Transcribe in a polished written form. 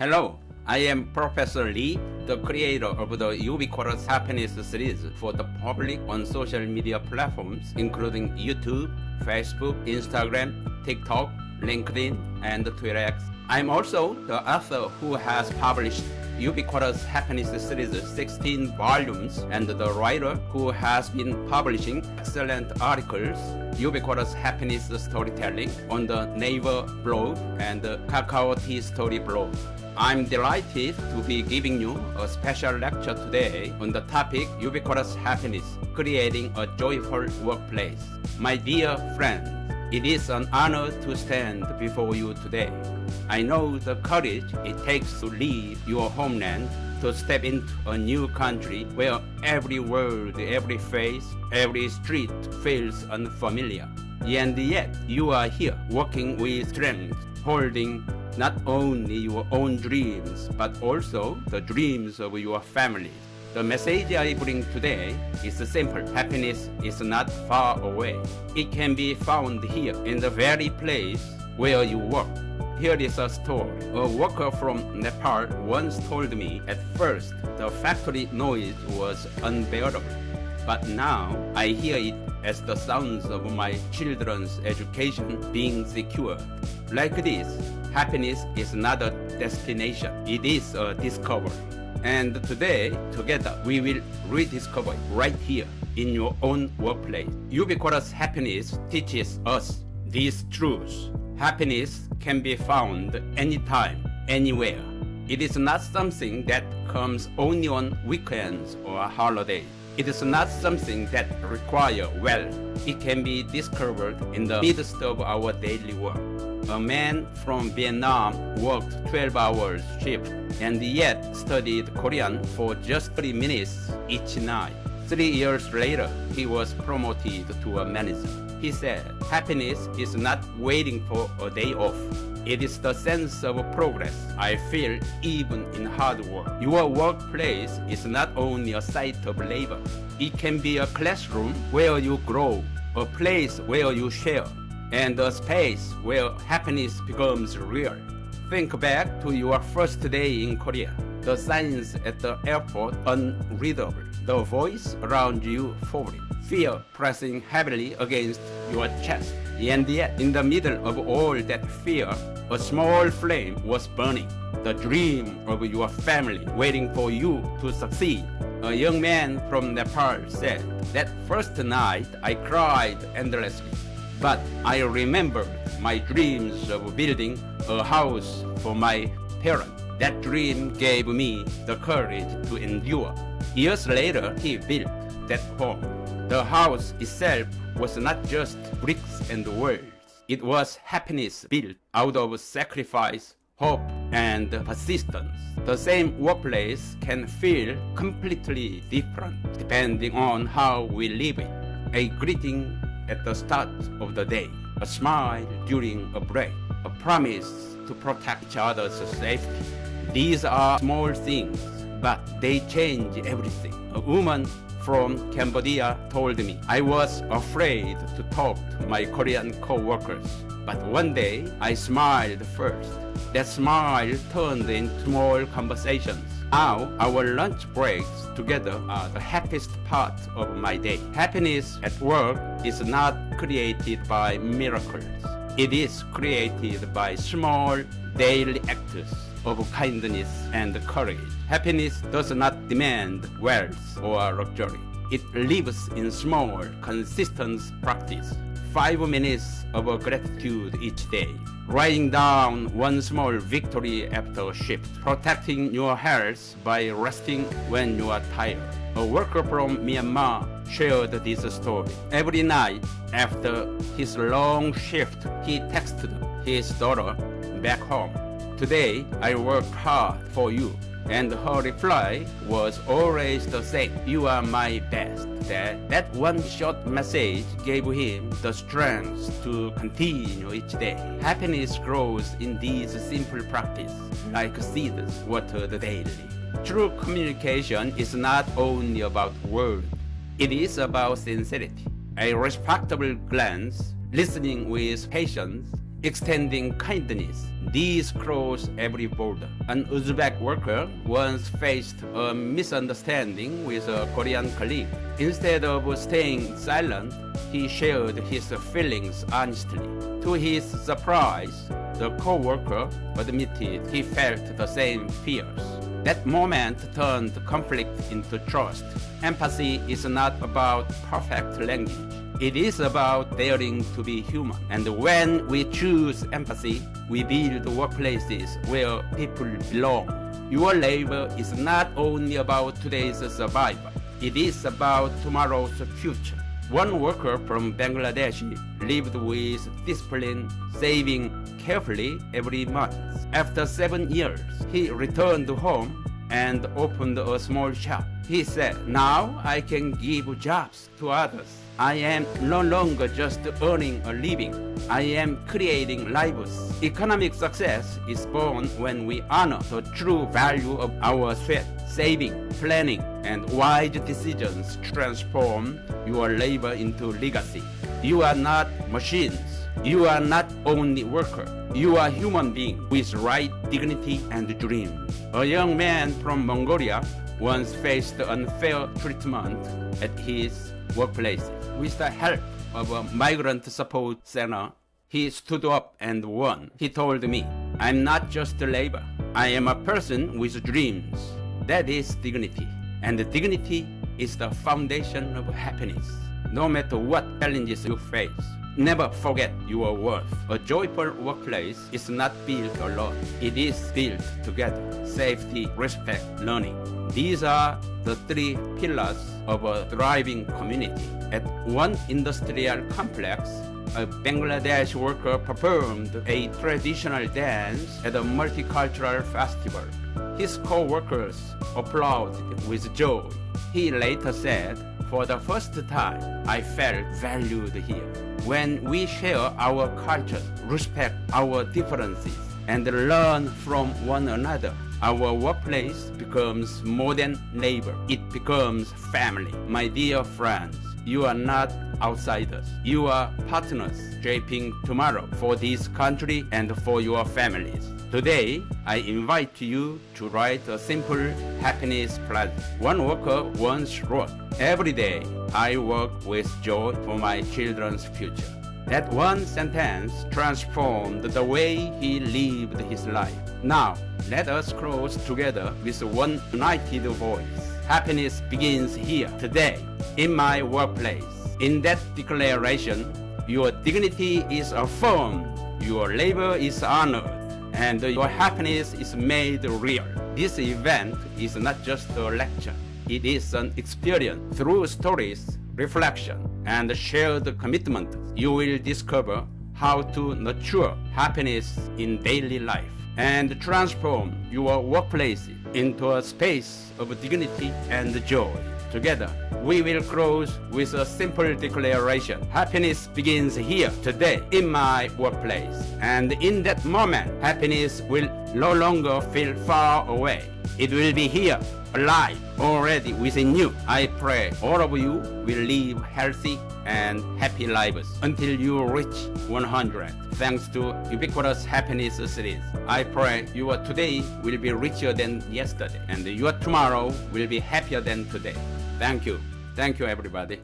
Hello, I am Professor Lee, the creator of the Ubiquitous Happiness Studies for the public on social media platforms including YouTube, Facebook, Instagram, TikTok, LinkedIn, and Twitter X. I'm also the author who has published Ubiquitous Happiness Studies 16 volumes and the writer who has been publishing excellent articles, Ubiquitous Happiness Storytelling on the Naver blog and the Kakao Tea Story blog. I'm delighted to be giving you a special lecture today on the topic Ubiquitous Happiness, creating a joyful workplace. My dear friends, it is an honor to stand before you today. I know the courage it takes to leave your homeland to step into a new country where every word, every face, every street feels unfamiliar. And yet, you are here working with strength, holding not only your own dreams, but also the dreams of your family. The message I bring today is simple. Happiness is not far away. It can be found here in the very place where you work. Here is a story. A worker from Nepal once told me at first the factory noise was unbearable, but now I hear it as the sounds of my children's education being secured. Like this, happiness is not a destination, it is a discovery. And today, together, we will rediscover it right here in your own workplace. Ubiquitous Happiness teaches us these truths. Happiness can be found anytime, anywhere. It is not something that comes only on weekends or holidays. It is not something that requires wealth. It can be discovered in the midst of our daily work. A man from Vietnam worked 12-hour shift and yet studied Korean for just 3 minutes each night. 3 years later, he was promoted to a manager. He said, happiness is not waiting for a day off. It is the sense of progress I feel even in hard work. Your workplace is not only a site of labor. It can be a classroom where you grow, a place where you share, and a space where happiness becomes real. Think back to your first day in Korea. The signs at the airport unreadable, the voice around you falling, fear pressing heavily against your chest. And yet, in the middle of all that fear, a small flame was burning, the dream of your family waiting for you to succeed. A young man from Nepal said, that first night I cried endlessly, but I remembered my dreams of building a house for my parents. That dream gave me the courage to endure. Years later, he built that home. The house itself was not just bricks and walls. It was happiness built out of sacrifice, hope, and persistence. The same workplace can feel completely different depending on how we live it. A greeting at the start of the day, a smile during a break, a promise to protect each other's safety. These are small things, but they change everything. A woman from Cambodia told me, I was afraid to talk to my Korean co-workers, but one day I smiled first. That smile turned into small conversations. Now our lunch breaks together are the happiest part of my day. Happiness at work is not created by miracles. It is created by small daily acts of kindness and courage. Happiness does not demand wealth or luxury. It lives in small, consistent practice. 5 minutes of gratitude each day. Writing down one small victory after a shift. Protecting your health by resting when you are tired. A worker from Myanmar shared this story. Every night after his long shift, he texted his daughter back home. Today, I worked hard for you. And her reply was always the same. You are my best. That one short message gave him the strength to continue each day. Happiness grows in these simple practices, like seeds watered daily. True communication is not only about words. It is about sincerity. A respectable glance, listening with patience, extending kindness. These cross every border. An Uzbek worker once faced a misunderstanding with a Korean colleague. Instead of staying silent, he shared his feelings honestly. To his surprise, the co-worker admitted he felt the same fears. That moment turned conflict into trust. Empathy is not about perfect language. It is about daring to be human. And when we choose empathy, we build workplaces where people belong. Your labor is not only about today's survival. It is about tomorrow's future. One worker from Bangladesh lived with discipline, saving carefully every month. After 7 years, he returned home and opened a small shop. He said, "Now I can give jobs to others. I am no longer just earning a living. I am creating lives." Economic success is born when we honor the true value of our sweat. Saving, planning, and wise decisions transform your labor into legacy. You are not machines. You are not only worker. You are human being with right dignity and dream. A young man from Mongolia once faced unfair treatment at his workplace. With the help of a migrant support center, he stood up and won. He told me, "I'm not just a labor. I am a person with dreams." That is dignity. And dignity is the foundation of happiness. No matter what challenges you face, never forget your worth. A joyful workplace is not built alone. It is built together. Safety, respect, learning. These are the three pillars of a thriving community. At one industrial complex, a Bangladesh worker performed a traditional dance at a multicultural festival. His co-workers applauded with joy. He later said, "For the first time, I felt valued here." When we share our culture, respect our differences, and learn from one another, our workplace becomes more than labor. It becomes family. My dear friends, you are not outsiders. You are partners shaping tomorrow for this country and for your families. Today, I invite you to write a simple happiness pledge. One worker once wrote, "Every day, I work with joy for my children's future." That one sentence transformed the way he lived his life. Now, let us close together with one united voice. Happiness begins here, today, in my workplace. In that declaration, your dignity is affirmed, your labor is honored, and your happiness is made real. This event is not just a lecture. It is an experience. Through stories, reflection, and shared commitment, you will discover how to nurture happiness in daily life and transform your workplace into a space of dignity and joy. Together, we will close with a simple declaration. Happiness begins here, today, in my workplace. And in that moment, happiness will no longer feel far away. It will be here, alive, already within you. I pray all of you will live healthy and happy lives until you reach 100. Thanks to Ubiquitous Happiness Studies, I pray your today will be richer than yesterday, and your tomorrow will be happier than today. Thank you. Thank you, everybody.